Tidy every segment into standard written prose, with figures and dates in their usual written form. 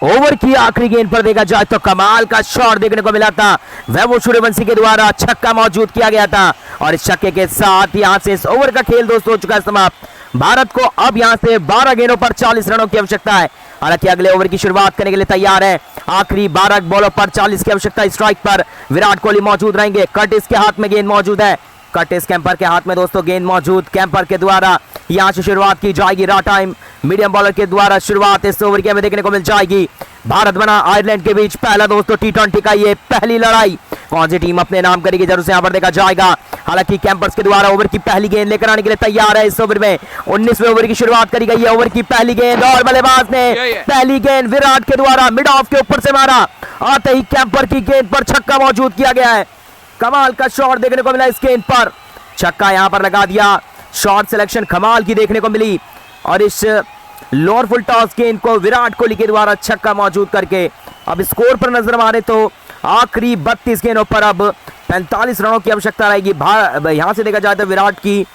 Over की आखिरी गेंद पर देखा जाए तो कमाल का शॉट देखने को मिला था। वैभव सूर्यवंशी के द्वारा छक्का मौजूद किया गया था और इस छक्के के साथ यहां से इस ओवर का खेल दोस्तों हो चुका है समाप्त। भारत को अब यहां से 12 गेंदों पर 40 रनों की आवश्यकता है। हालांकि अगले ओवर की शुरुआत करने के लिए तैयार है। आखिरी 12 बॉलों पर 40 की आवश्यकता। स्ट्राइक पर विराट कोहली मौजूद रहेंगे। कर्टिस के हाथ में गेंद मौजूद है। कर्टिस कैंपर के हाथ में दोस्तों गेंद मौजूद। कैंपर के द्वारा यहां से शुरुआत की जाएगी। रा टाइम मीडियम बॉलर के द्वारा शुरुआत इस ओवर की हमें देखने को मिल जाएगी। भारत बना आयरलैंड के बीच पहला दोस्तों टी20 का ये पहली लड़ाई। कौन सी टीम अपने नाम करेगी जरूर से यहां पर देखा जाएगा। हालांकि कैंपर्स के द्वारा ओवर की पहली गेंद लेकर आने के लिए तैयार है। इस ओवर में 19वें ओवर की शुरुआत करी गई है। ओवर की पहली गेंद और बल्लेबाज ने पहली गेंद विराट के द्वारा मिड ऑफ के ऊपर से मारा। आते ही कैंपर की गेंद पर छक्का मौजूद किया गया है। कमाल का शॉट देखने को मिला इस गेंद पर। छक्का यहां पर लगा दिया। शॉट सिलेक्शन कमाल की देखने को मिली और इस लोअर फुल टॉस गेंद को विराट कोहली के द्वारा छक्का मौजूद करके अब स्कोर पर नजर मारे तो आखिरी 32 गेंदों पर अब 45 रनों की आवश्यकता रहेगी। यहां से देखा जाए तो विराट की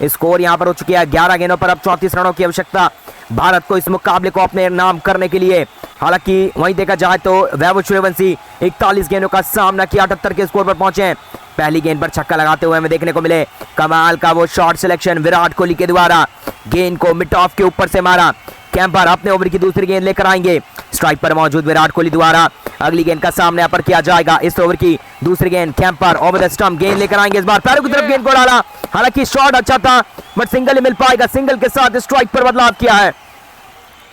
स्कोर यहां पर हो चुकी है 11 गेंदों पर अब 34 रनों की आवश्यकता भारत को इस मुकाबले को अपने नाम करने के लिए। हालांकि वहीं देखा जाए तो वैभव सूर्यवंशी 41 गेंदों का सामना किया 78 के स्कोर पर पहुंचे। पहली गेंद पर छक्का लगाते हुए हमें देखने को मिले कमाल का वो शॉट सिलेक्शन विराट कोहली के द्वारा। गेंद को मिड ऑफ के ऊपर से मारा। कैंपर अपने ओवर की दूसरी गेंद लेकर आएंगे। स्ट्राइक पर मौजूद विराट कोहली द्वारा अगली गेंद का सामने पर किया जाएगा। इस ओवर की दूसरी गेंद कैंपर ओवर द स्टंप गेंद लेकर आएंगे। इस बार पैरों की तरफ गेंद को डाला। हालांकि शॉट अच्छा था बट सिंगल ही मिल पाएगा। सिंगल के साथ स्ट्राइक पर बदलाव किया है।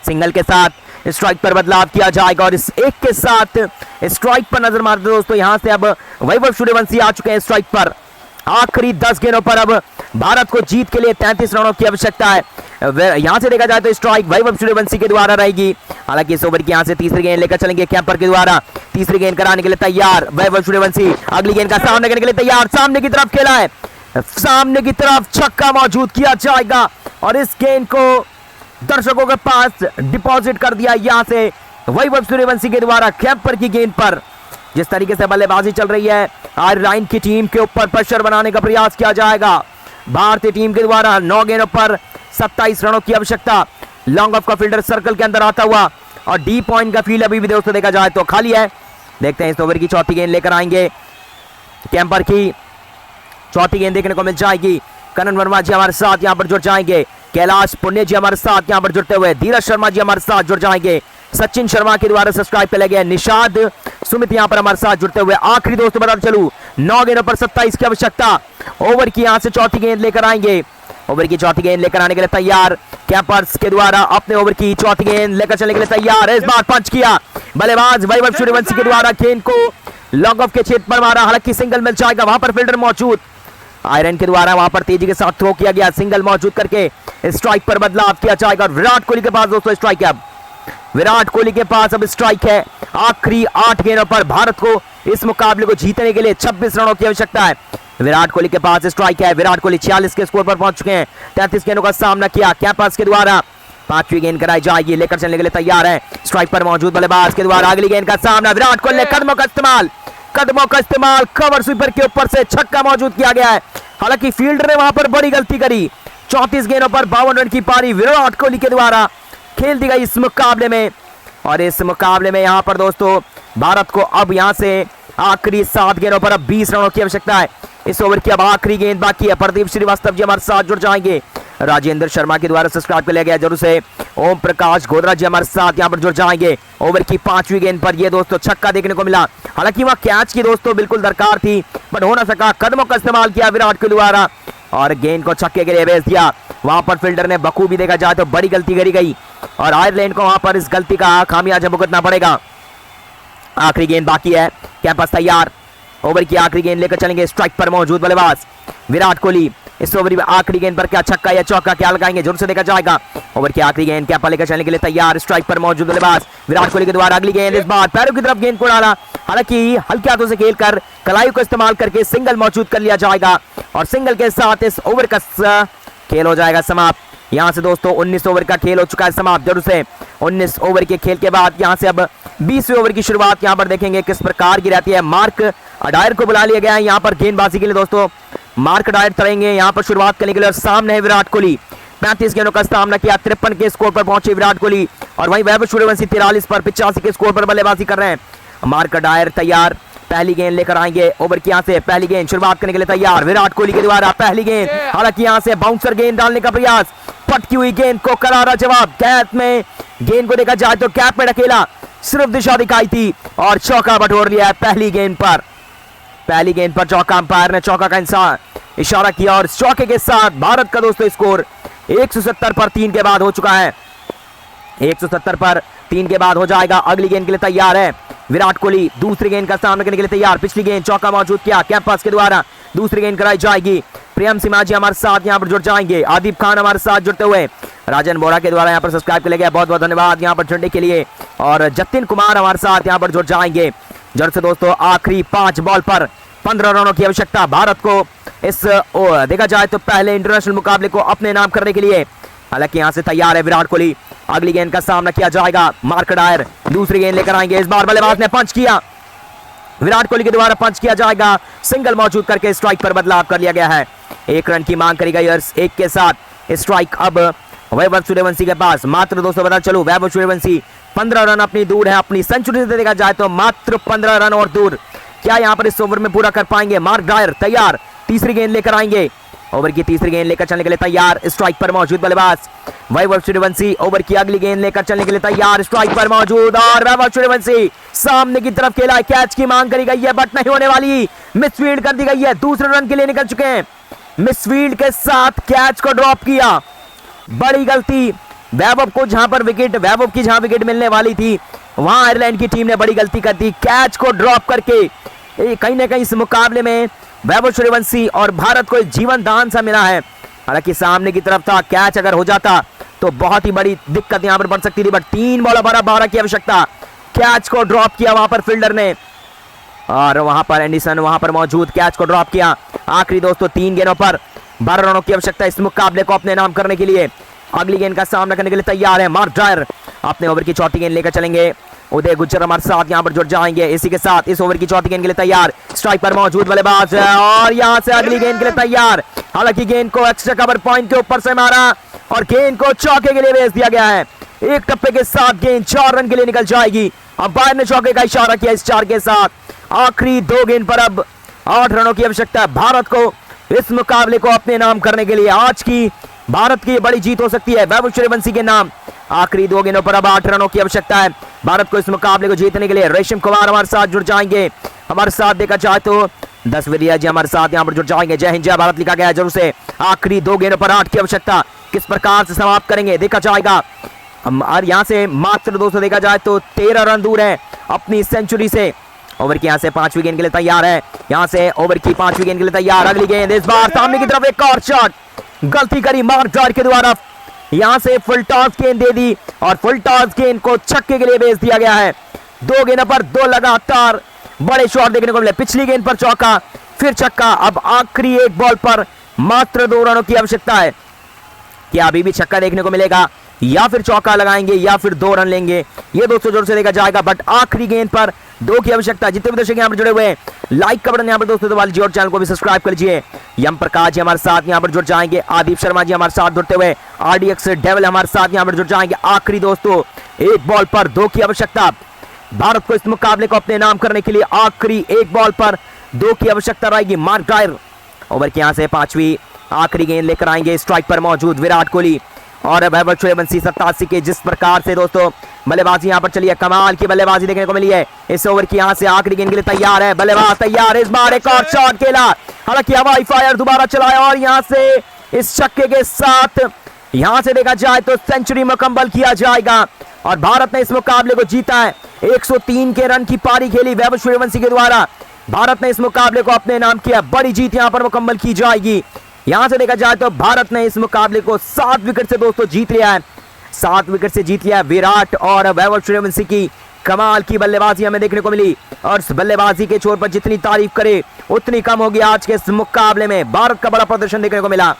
सिंगल के साथ स्ट्राइक पर बदलाव किया जाएगा और इस एक के साथ स्ट्राइक पर नजर मारते दोस्तों यहां से अब वैभव सूर्यवंशी आ चुके हैं स्ट्राइक पर। आखिरी 10 गेंदों पर अब भारत को जीत के लिए 33 रनों की आवश्यकता है। यहां से देखा जाए तो स्ट्राइक वैभव सूर्यवंशी के द्वारा रहेगी। हालांकि इस ओवर की यहां से तीसरी गेंद लेकर चलेंगे कैंपर के द्वारा। तीसरी गेंद कराने के लिए तैयार वैभव सूर्यवंशी। अगली गेंद का सामना करने के लिए तैयार। सामने की तरफ खेला है। सामने की तरफ छक्का मौजूद किया जाएगा और इस गेंद को दर्शकों के पास डिपॉजिट कर दिया यहां से वैभव सूर्यवंशी के द्वारा। कैंपर की गेंद पर जिस तरीके से बल्लेबाजी चल रही है आयरलैंड की टीम के ऊपर प्रेशर बनाने का प्रयास किया जाएगा। भारतीय टीम के द्वारा 9 गेंदों पर 27 रनों की आवश्यकता। लॉन्ग ऑफ का फील्डर सर्कल के अंदर आता हुआ और डी पॉइंट का फील्ड अभी भी दोस्तों देखा जाए तो खाली है। देखते हैं इस ओवर की चौथी गेंद लेकर आएंगे। कैंपर की चौथी गेंद देखने को मिल जाएगी। करण वर्मा जी हमारे साथ यहां पर जुड़ जाएंगे। कैलाश पुण्य जी हमारे साथ यहां पर जुड़ते हुए। धीरज शर्मा जी हमारे साथ जुड़ जाएंगे। सचिन शर्मा के द्वारा सब्सक्राइब पे लगे। निषाद सुमित यहां पर हमारे साथ जुड़ते हुए। आखिरी दोस्तों बता चलूं 9 गेंदों पर 27 की आवश्यकता। ओवर की यहां से चौथी गेंद लेकर आएंगे। ओवर की चौथी गेंद लेकर आने के लिए तैयार कैंपर्स के द्वारा अपने ओवर की चौथी गेंद लेकर चलने के लिए तैयार है। इस बार पंच किया बल्लेबाज वैभव सूर्यवंशी के द्वारा। गेंद को लॉन्ग ऑफ के क्षेत्र पर मारा। हालांकि सिंगल मिल जाएगा। वहां पर फील्डर मौजूद आयरन के द्वारा वहां पर तेजी के साथ थ्रो किया गया। सिंगल मौजूद करके स्ट्राइक पर बदलाव किया जाएगा। विराट कोहली के पास दोस्तों स्ट्राइक है। अब विराट कोहली के पास अब स्ट्राइक है। आखिरी 8 गेंदों पर भारत को इस मुकाबले को जीतने के लिए 26 रनों की आवश्यकता है। विराट कोहली के पास स्ट्राइक है। विराट कोहली 46 के स्कोर पर पहुंच चुके हैं। 33 गेंदों का सामना किया कैंपर्स के द्वारा। 5वीं गेंद कराई जाएगी। लेकर चलने के लिए तैयार है। स्ट्राइक पर मौजूद बल्लेबाज के द्वारा अगली गेंद का सामना। विराट कोहली ने कदमों का इस्तेमाल कवर स्वीपर के ऊपर से छक्का मौजूद किया गया है। हालांकि फील्डर ने वहां पर बड़ी गलती करी। 34 गेंदों पर 52 रन की पारी विराट कोहली के द्वारा खेल दी गई इस मुकाबले में। और इस मुकाबले में यहां पर दोस्तों भारत को अब यहां से आखिरी 7 गेंदों पर अब 20 रनों की आवश्यकता है। इस ओवर की अब आखिरी गेंद बाकी है। प्रदीप श्रीवास्तव जी हमारे साथ जुड़ जाएंगे। राजेंद्र शर्मा के द्वारा सब्सक्राइब कर लिया गया जरूर से। ओम प्रकाश गोदरा जी हमारे साथ यहां पर जुड़ जाएंगे। ओवर की 5वीं गेंद पर ये दोस्तों छक्का देखने को मिला। हालांकि वह कैच की दोस्तों बिल्कुल दरकार थी बट हो ना सका। कदमों का इस्तेमाल किया विराट के द्वारा और गेंद को छक्के के लिए भेज दिया। वहां पर फील्डर ने बखूबी देखा जाए तो बड़ी गलती करी गई और आयरलैंड को वहां पर इस गलती का खामियाजा भुगतना पड़ेगा। आखिरी गेंद बाकी है। कैंपस तैयार। ओवर की आखिरी गेंद लेकर चलेंगे। स्ट्राइक पर मौजूद बल्लेबाज विराट कोहली। इस ओवर में आखिरी गेंद पर क्या छक्का या चौका क्या लगाएंगे जरूर से देखा जाएगा। ओवर की आखिरी गेंद कैंपा लेकर चलने के लिए तैयार। स्ट्राइक पर मौजूद बल्लेबाज विराट कोहली के द्वारा अगली गेंद। इस बार पैरों की तरफ गेंद को डाला। हालांकि हल्के हाथों से खेलकर कलाई को इस्तेमाल करके सिंगल मौजूद कर लिया जाएगा और सिंगल के साथ इस ओवर का खेल हो जाएगा समाप्त। यहां से दोस्तों 19 ओवर का खेल हो चुका है समाप्त। जरूर से 19 ओवर के खेल के बाद यहां से अब 20वें ओवर की शुरुआत यहां पर देखेंगे किस प्रकार की रहती है। मार्क अडायर को बुला लिया गया है यहां पर गेंदबाजी के लिए दोस्तों। मार्क अडायर करेंगे यहां पर शुरुआत करने के लिए और सामने है विराट कोहली। 35 गेंदों का सामना किया, 53 के स्कोर पर पहुंचे विराट कोहली। और वहीं वैभव सूर्यवंशी 43 पर 85 के स्कोर पर बल्लेबाजी कर रहे हैं। मार्क डायर तैयार, पहली गेंद लेकर आएंगे ओवर की। यहाँ से पहली गेंद शुरुआत करने के लिए तैयार विराट कोहली के द्वारा। पहली गेंद, हालांकि यहाँ से बाउंसर गेंद डालने का प्रयास, पटकी हुई गेंद को करारा जवाब। कैप में गेंद को देखा जाए तो कैप में ढकेला, सिर्फ दिशा दिखाई थी और चौका बटोर लिया है पहली गेंद पर। पहली गेंद पर चौका, अंपायर ने चौका का इशारा किया और इस चौके के साथ भारत का दोस्तों स्कोर 170 पर 3 के बाद हो चुका है। 170 पर 3 के बाद हो जाएगा। अगली गेंद के लिए तैयार है विराट कोहली, दूसरी गेंद का सामना करने के लिए तैयार। पिछली गेंद चौका मौजूद किया कैंपस के द्वारा, दूसरी गेंद कराई जाएगी। प्रियम सिम्हा जी हमारे साथ यहाँ पर जुड़ जाएंगे, आदिप खान हमारे साथ जुड़ते हुए, राजन बोरा के द्वारा यहाँ पर सब्सक्राइब कर लिया, बहुत बहुत धन्यवाद यहाँ पर जुड़ने के लिए। और जतिन कुमार हमारे साथ यहाँ पर जुड़ जाएंगे जल्द से दोस्तों। आखिरी 5 बॉल पर 15 रनों की आवश्यकता भारत को इस देखा जाए तो पहले इंटरनेशनल मुकाबले को अपने नाम करने के लिए। हालांकि यहाँ से तैयार है विराट कोहली, अगली गेंद का सामना किया जाएगा। मार्क डायर दूसरी गेंद लेकर आएंगे, इस बार बल्लेबाज ने पंच किया, विराट कोहली के द्वारा पंच किया जाएगा। सिंगल मौजूद करके स्ट्राइक पर बदलाव कर लिया गया है। 1 रन की मांग करी गई और 1 के साथ स्ट्राइक अब वैभव सूर्यवंशी के पास। मात्र दोस्तों बता चलो, वैभव सूर्यवंशी 15 रन अपनी दूर है, अपनी सेंचुरी से देखा जाए तो मात्र 15 रन और दूर। क्या यहाँ पर इस ओवर में पूरा कर पाएंगे? मार्क डायर तैयार, तीसरी गेंद लेकर आएंगे, ओवर की तीसरी गेंद लेकर चलने के लिए तैयार। स्ट्राइक पर मौजूद बल्लेबाज वैभव सूर्यवंशी, ओवर की अगली गेंद लेकर चलने के लिए तैयार, स्ट्राइक पर मौजूद। और वैभव सूर्यवंशी सामने की तरफ खेला, कैच की मांग करी गई है बट नहीं होने वाली, मिसफील्ड कर दी गई है। दूसरे रन के लिए निकल चुके हैं, मिसफील्ड के साथ कैच को ड्रॉप किया, बड़ी गलती वैभव को। जहां पर विकेट वैभव की जहां विकेट मिलने वाली थी वहां आयरलैंड की टीम ने बड़ी गलती कर दी, कैच को ड्रॉप करके। कहीं ना कहीं इस मुकाबले में वैभव सूर्यवंशी और भारत को जीवन दान सा मिला है। हालांकि सामने की तरफ था, कैच अगर हो जाता तो बहुत ही बड़ी दिक्कत यहां पर बढ़ सकती थी, बट 3 बॉल 12 की आवश्यकता, कैच को ड्रॉप किया वहां पर फील्डर ने और वहां पर एंडरसन वहां पर मौजूद, कैच को ड्रॉप किया। आखिरी दोस्तों 3 गेंदों पर 12 रनों की आवश्यकता इस मुकाबले को अपने नाम करने के लिए। अगली गेंद का सामना करने के लिए तैयार है मार्क डायर, अपने ओवर की चौथी गेंद लेकर चलेंगे। उदय गुज्जर हमारे साथ यहाँ पर जुड़ जाएंगे, इसी के साथ इस ओवर की चौथी गेंद के लिए तैयार, स्ट्राइक पर मौजूद बल्लेबाज और यहाँ से अगली गेंद के लिए तैयार। हालांकि गेंद को एक्स्ट्रा कवर पॉइंट के ऊपर से मारा और गेंद को चौके के लिए भेज दिया गया है। एक टप्पे के साथ गेंद 4 रन के लिए निकल जाएगी। अंपायर ने चौके का इशारा किया इस 4 के साथ। आखिरी 2 गेंद पर अब 8 रनों की आवश्यकता है भारत को इस मुकाबले को अपने नाम करने के लिए। आज की भारत की बड़ी जीत हो सकती है वैभव सूर्यवंशी के नाम। आखिरी 2 गेंदों पर अब 8 रनों की आवश्यकता है भारत को इस मुकाबले को जीतने के लिए। रेशम कुमार हमारे साथ जुड़ जाएंगे, हमारे साथ देखा जाए तो 10 विदिया जी हमारे साथ यहाँ पर जुड़ जाएंगे। जय हिंद जय भारत लिखा गया है जरूर से। आखिरी 2 गेंदों पर 8 की आवश्यकता, किस प्रकार से समाप्त करेंगे देखा जाएगा। और यहाँ से मात्र दोस्तों देखा जाए तो 13 रन दूर है अपनी सेंचुरी से। ओवर की यहाँ से 5वीं गेंद के लिए तैयार है, यहाँ से ओवर की 5वीं गेंद के लिए तैयार। अगली गेंद, इस बार सामने की तरफ एक और शॉट, गलती करी मार्क डायर के द्वारा, यहाँ से फुल टॉस गेंद दे दी और फुल टॉस गेंद को छक्के के लिए भेज दिया गया है। 2 गेंदों पर 2 लगातार बड़े शॉट देखने को मिले। पिछली गेंद पर चौका, फिर छक्का। अब आखिरी 1 बॉल पर मात्र 2 रनों की आवश्यकता है। क्या अभी भी छक्का देखने को मिलेगा या फिर चौका लगाएंगे या फिर 2 रन लेंगे, ये दोस्तों जोर से देखा जाएगा। बट आखिरी गेंद पर 2 की आवश्यकता। जितने भी दर्शक यहाँ पर जुड़े हुए हैं लाइक का बटन यहाँ पर दोस्तों दबा लीजिए और चैनल को भी सब्सक्राइब कर लीजिए। यम प्रकाश जी हमारे साथ यहाँ पर जुड़ जाएंगे, आदिप शर्मा जी हमारे साथ जुड़ते हुए, RDX डेविल हमारे साथ यहाँ पर जुड़ जाएंगे। आखिरी दोस्तों 1 बॉल पर 2 की आवश्यकता भारत को इस मुकाबले को अपने नाम करने के लिए। आखिरी 1 बॉल पर 2 की आवश्यकता रहेगी। मार्क डायर ओवर के यहाँ से 5वीं आखिरी गेंद लेकर आएंगे, स्ट्राइक पर मौजूद विराट कोहली और वैभव सूर्यवंशी 87 के। जिस प्रकार से दोस्तों बल्लेबाजी यहाँ पर चली है, कमाल की बल्लेबाजी देखने को मिली है। इस ओवर की यहाँ से आखिरी गेंद के लिए तैयार है बल्लेबाज, तैयार है। इस बार एक और शॉट खेला, हालांकि हवाई फायर दोबारा चलाया और यहाँ से इस छक्के के साथ यहाँ से देखा जाए तो सेंचुरी मुकम्मल किया जाएगा और भारत ने इस मुकाबले को जीता है। 103 के रन की पारी खेली वैभव सूर्यवंशी के द्वारा, भारत ने इस मुकाबले को अपने नाम किया। बड़ी जीत यहाँ पर मुकम्मल की जाएगी। यहां से देखा जाए तो भारत ने इस मुकाबले को 7 विकेट से दोस्तों जीत लिया है। 7 विकेट से जीत लिया। विराट और वैभव सूर्यवंशी की कमाल की बल्लेबाजी हमें देखने को मिली और इस बल्लेबाजी के छोर पर जितनी तारीफ करे उतनी कम होगी। आज के इस मुकाबले में भारत का बड़ा प्रदर्शन देखने को मिला।